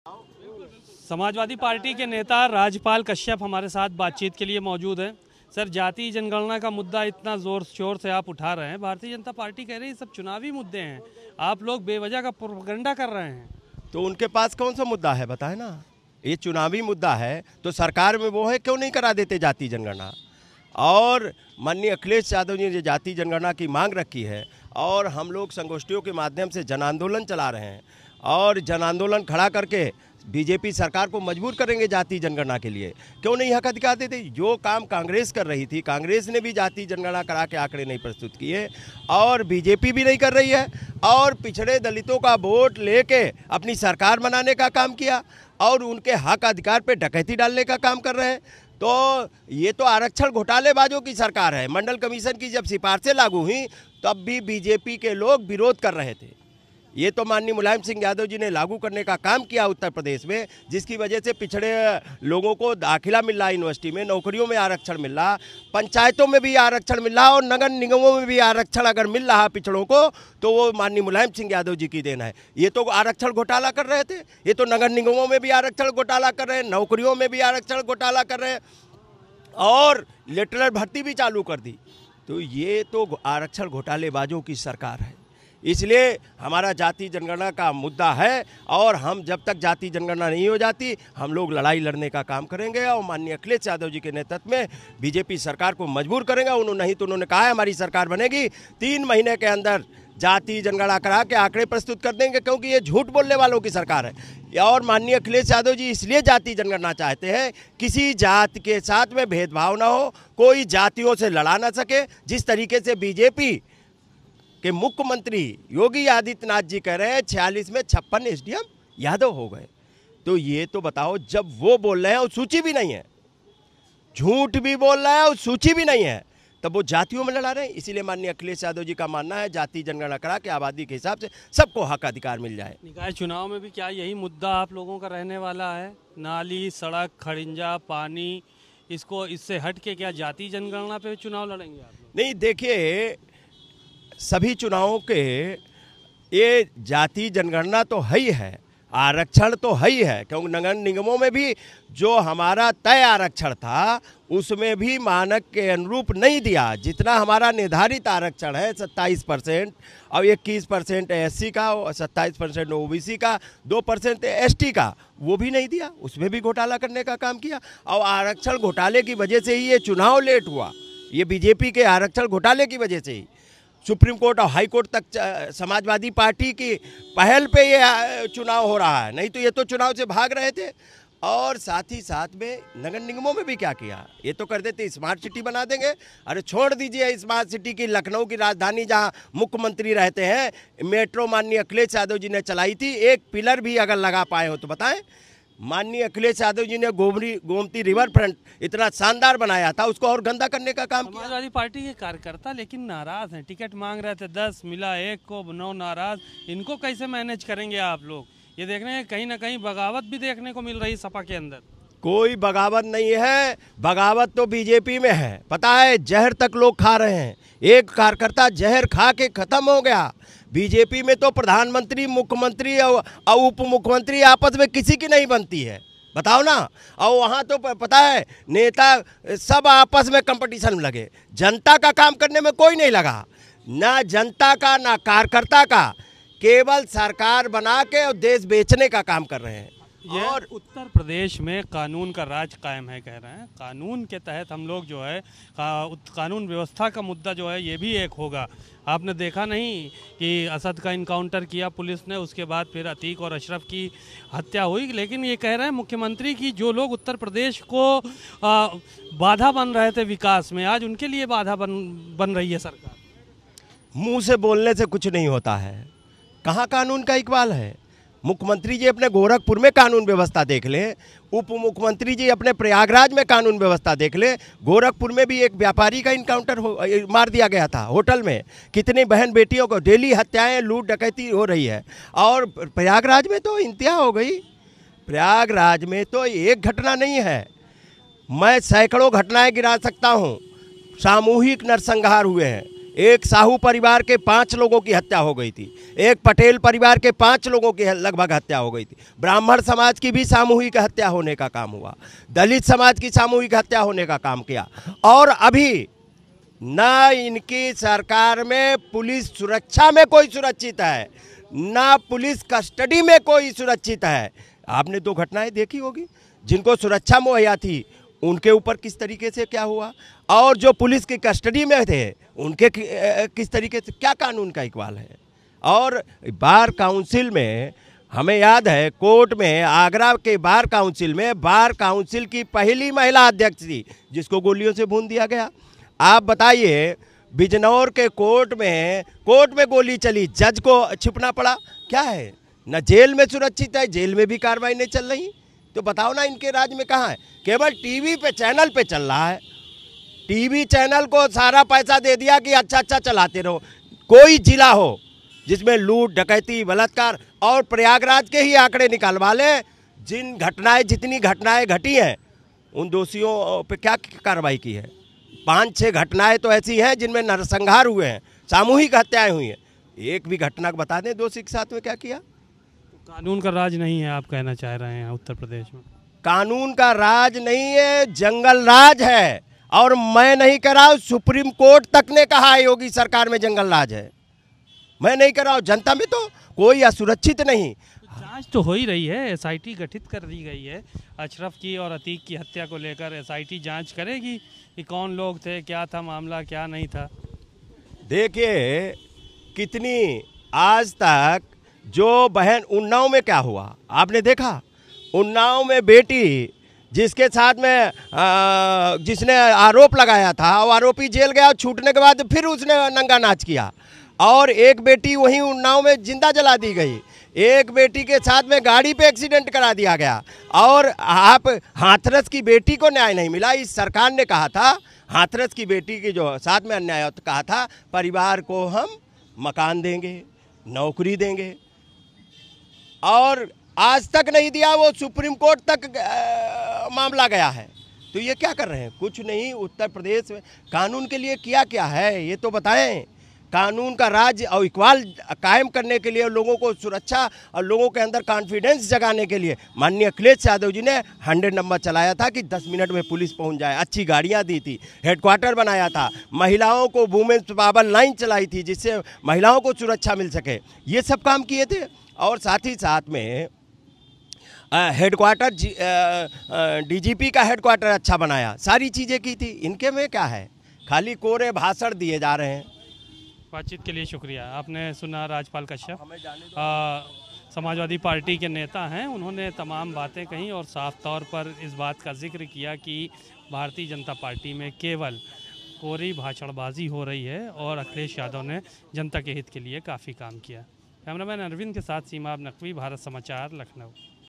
Samajwadi party के नेता राजपाल कश्यप हमारे साथ बातचीत के लिए मौजूद हैं। सर, जाति जनगणना का मुद्दा इतना जोर शोर से आप उठा रहे हैं, भारतीय जनता पार्टी कह रही है सब चुनावी मुद्दे हैं, आप लोग बेवजह का प्रोपगंडा कर रहे हैं। तो उनके पास कौन सा मुद्दा है बताए ना। ये चुनावी मुद्दा है तो सरकार में वो है, क्यों नहीं करा देते जाति जनगणना। और माननीय अखिलेश यादव जी ने जाति जनगणना की मांग रखी है और हम लोग संगोष्ठियों के माध्यम से जन आंदोलन चला रहे हैं और जन आंदोलन खड़ा करके बीजेपी सरकार को मजबूर करेंगे जाति जनगणना के लिए। क्यों नहीं हक अधिकार देते। जो काम कांग्रेस कर रही थी, कांग्रेस ने भी जाति जनगणना करा के आंकड़े नहीं प्रस्तुत किए और बीजेपी भी नहीं कर रही है और पिछड़े दलितों का वोट लेके अपनी सरकार बनाने का काम किया और उनके हक अधिकार पे डकैती डालने का काम कर रहे हैं। तो ये तो आरक्षण घोटालेबाजों की सरकार है। मंडल कमीशन की जब सिफारिशें लागू हुई तब भी बीजेपी के लोग विरोध कर रहे थे। ये तो माननीय मुलायम सिंह यादव जी ने लागू करने का काम किया उत्तर प्रदेश में, जिसकी वजह से पिछड़े लोगों को दाखिला मिल रहा है, यूनिवर्सिटी में, नौकरियों में आरक्षण मिल रहा, पंचायतों में भी आरक्षण मिल रहा और नगर निगमों में भी आरक्षण अगर मिल रहा पिछड़ों को तो वो माननीय मुलायम सिंह यादव जी की देन है। ये तो आरक्षण घोटाला कर रहे थे, ये तो नगर निगमों में भी आरक्षण घोटाला कर रहे हैं, नौकरियों में भी आरक्षण घोटाला कर रहे हैं और लेटरल भर्ती भी चालू कर दी। तो ये तो आरक्षण घोटालेबाजों की सरकार है। इसलिए हमारा जाति जनगणना का मुद्दा है और हम जब तक जाति जनगणना नहीं हो जाती हम लोग लड़ाई लड़ने का काम करेंगे और माननीय अखिलेश यादव जी के नेतृत्व में बीजेपी सरकार को मजबूर करेंगे। नहीं तो उन्होंने कहा है हमारी सरकार बनेगी 3 महीने के अंदर जाति जनगणना करा के आंकड़े प्रस्तुत कर देंगे, क्योंकि ये झूठ बोलने वालों की सरकार है। और माननीय अखिलेश यादव जी इसलिए जाति जनगणना चाहते हैं, किसी जाति के साथ में भेदभाव ना हो, कोई जातियों से लड़ा ना सके। जिस तरीके से बीजेपी के मुख्यमंत्री योगी आदित्यनाथ जी कह रहे हैं 46 में 56 एसडीएम यादव हो गए, तो ये तो बताओ, जब वो बोल रहे हैं और सूची भी नहीं है, झूठ भी बोल रहा है और सूची भी नहीं है, तब वो जातियों में लड़ा रहे हैं। इसीलिए माननीय अखिलेश यादव जी का मानना है जाति जनगणना करा के आबादी के हिसाब से सबको हक अधिकार मिल जाए। निकाय चुनाव में भी क्या यही मुद्दा आप लोगों का रहने वाला है? नाली, सड़क, खड़िंजा, पानी, इसको इससे हट के क्या जाति जनगणना पे चुनाव लड़ेंगे आप लोग? नहीं, देखिए, सभी चुनावों के ये जाति जनगणना तो है ही है, आरक्षण तो है ही है, क्योंकि नगर निगमों में भी जो हमारा तय आरक्षण था उसमें भी मानक के अनुरूप नहीं दिया। जितना हमारा निर्धारित आरक्षण है 27% और 21% एससी का और 27% ओबीसी का, 2% एसटी का, वो भी नहीं दिया, उसमें भी घोटाला करने का काम किया। और आरक्षण घोटाले की वजह से ही ये चुनाव लेट हुआ, ये बीजेपी के आरक्षण घोटाले की वजह से ही सुप्रीम कोर्ट और हाई कोर्ट तक समाजवादी पार्टी की पहल पे ये चुनाव हो रहा है, नहीं तो ये तो चुनाव से भाग रहे थे। और साथ ही साथ में नगर निगमों में भी क्या किया, ये तो कर देते स्मार्ट सिटी बना देंगे। अरे छोड़ दीजिए स्मार्ट सिटी की, लखनऊ की राजधानी जहां मुख्यमंत्री रहते हैं, मेट्रो माननीय अखिलेश यादव जी ने चलाई थी, एक पिलर भी अगर लगा पाए हो तो बताएं। माननीय अखिलेश यादव जी ने गोमती रिवर फ्रंट इतना शानदार बनाया था, उसको और गंदा करने का काम किया। समाजवादी पार्टी के कार्यकर्ता लेकिन नाराज हैं, टिकट मांग रहे थे 10 मिला 1 को, 9 नाराज। इनको कैसे मैनेज करेंगे आप लोग? ये देख रहे हैं कहीं ना कहीं बगावत भी देखने को मिल रही सपा के अंदर। कोई बगावत नहीं है, बगावत तो बीजेपी में है। पता है, जहर तक लोग खा रहे हैं, एक कार्यकर्ता जहर खा के खत्म हो गया। बीजेपी में तो प्रधानमंत्री, मुख्यमंत्री और उप मुख्यमंत्री आपस में किसी की नहीं बनती है, बताओ ना। और वहाँ तो पता है नेता सब आपस में कंपटीशन में लगे, जनता का काम करने में कोई नहीं लगा, ना जनता का ना कार्यकर्ता का, केवल सरकार बना के और देश बेचने का काम कर रहे हैं। और उत्तर प्रदेश में कानून का राज कायम है, कह रहे हैं। कानून के तहत हम लोग जो है कानून व्यवस्था का मुद्दा जो है ये भी एक होगा। आपने देखा नहीं कि असद का इनकाउंटर किया पुलिस ने, उसके बाद फिर अतीक और अशरफ की हत्या हुई। लेकिन ये कह रहे हैं मुख्यमंत्री की जो लोग उत्तर प्रदेश को बाधा बन रहे थे विकास में, आज उनके लिए बाधा बन रही है सरकार। मुंह से बोलने से कुछ नहीं होता है, कहाँ कानून का इकबाल है। मुख्यमंत्री जी अपने गोरखपुर में कानून व्यवस्था देख लें, उप मुख्यमंत्री जी अपने प्रयागराज में कानून व्यवस्था देख लें। गोरखपुर में भी एक व्यापारी का इनकाउंटर मार दिया गया था होटल में, कितनी बहन बेटियों को डेली हत्याएं, लूट डकैती हो रही है। और प्रयागराज में तो इंतहा हो गई, प्रयागराज में तो एक घटना नहीं है, मैं सैकड़ों घटनाएं गिना सकता हूँ। सामूहिक नरसंहार हुए हैं, एक साहू परिवार के 5 लोगों की हत्या हो गई थी, एक पटेल परिवार के 5 लोगों की लगभग हत्या हो गई थी, ब्राह्मण समाज की भी सामूहिक हत्या होने का काम हुआ, दलित समाज की सामूहिक हत्या होने का काम किया। और अभी न इनकी सरकार में पुलिस सुरक्षा में कोई सुरक्षित है, ना पुलिस कस्टडी में कोई सुरक्षित है। आपने 2 घटनाएं देखी होगी, जिनको सुरक्षा मुहैया थी उनके ऊपर किस तरीके से क्या हुआ, और जो पुलिस की कस्टडी में थे उनके किस तरीके से, क्या कानून का इकबाल है। और बार काउंसिल में हमें याद है, कोर्ट में, आगरा के बार काउंसिल में बार काउंसिल की पहली महिला अध्यक्ष थी जिसको गोलियों से भून दिया गया। आप बताइए, बिजनौर के कोर्ट में गोली चली, जज को छिपना पड़ा, क्या है? न जेल में सुरक्षित है, जेल में भी कार्रवाई नहीं चल रही। तो बताओ ना, इनके राज में कहाँ है? केवल टीवी पे, चैनल पे चल रहा है। टीवी चैनल को सारा पैसा दे दिया कि अच्छा चलाते रहो। कोई जिला हो जिसमें लूट, डकैती, बलात्कार, और प्रयागराज के ही आंकड़े निकालवा ले, जितनी घटनाएं घटी हैं उन दोषियों पे क्या कार्रवाई की है? 5-6 घटनाएं तो ऐसी हैं जिनमें नरसंहार हुए हैं, सामूहिक हत्याएं हुई हैं। एक भी घटना बता दें दोषी के साथ में क्या किया? कानून का राज नहीं है, आप कहना चाह रहे हैं उत्तर प्रदेश में? कानून का राज नहीं है, जंगल राज है। और मैं नहीं कह रहा हूं, सुप्रीम कोर्ट तक ने कहा है योगी सरकार में जंगल राज है। मैं नहीं कह रहा हूं, जनता में तो कोई असुरक्षित नहीं। जांच तो हो ही रही है, एसआईटी गठित कर दी गई है। अशरफ की और अतीक की हत्या को लेकर एसआईटी जांच करेगी कि कौन लोग थे, क्या था मामला, क्या नहीं था। देखिए, कितनी आज तक जो बहन, उन्नाव में क्या हुआ आपने देखा? उन्नाव में बेटी जिसके साथ में जिसने आरोप लगाया था, वो आरोपी जेल गया, छूटने के बाद फिर उसने नंगा नाच किया, और एक बेटी वहीं उन्नाव में जिंदा जला दी गई। एक बेटी के साथ में गाड़ी पे एक्सीडेंट करा दिया गया, और आप हाथरस की बेटी को न्याय नहीं मिला। इस सरकार ने कहा था, हाथरस की बेटी के जो साथ में अन्याय कहा था, परिवार को हम मकान देंगे, नौकरी देंगे, और आज तक नहीं दिया। वो सुप्रीम कोर्ट तक मामला गया है। तो ये क्या कर रहे हैं? कुछ नहीं। उत्तर प्रदेश में कानून के लिए किया क्या है ये तो बताएं। कानून का राज और इक्बाल कायम करने के लिए, लोगों को सुरक्षा और लोगों के अंदर कॉन्फिडेंस जगाने के लिए माननीय अखिलेश यादव जी ने 100 नंबर चलाया था कि 10 मिनट में पुलिस पहुंच जाए। अच्छी गाड़ियां दी थी, हेडक्वार्टर बनाया था, महिलाओं को वुमेन्स पावर लाइन चलाई थी जिससे महिलाओं को सुरक्षा मिल सके। ये सब काम किए थे। और साथ ही साथ में हेडक्वार्टर, डीजीपी का हेडक्वार्टर अच्छा बनाया, सारी चीज़ें की थी। इनके में क्या है? खाली कोरे भाषण दिए जा रहे हैं। बातचीत के लिए शुक्रिया। आपने सुना राजपाल कश्यप, समाजवादी पार्टी के नेता हैं। उन्होंने तमाम बातें कही और साफ तौर पर इस बात का जिक्र किया कि भारतीय जनता पार्टी में केवल कोरी भाषणबाजी हो रही है और अखिलेश यादव ने जनता के हित के लिए काफ़ी काम किया। कैमरामैन अरविंद के साथ सीमा नकवी, भारत समाचार, लखनऊ।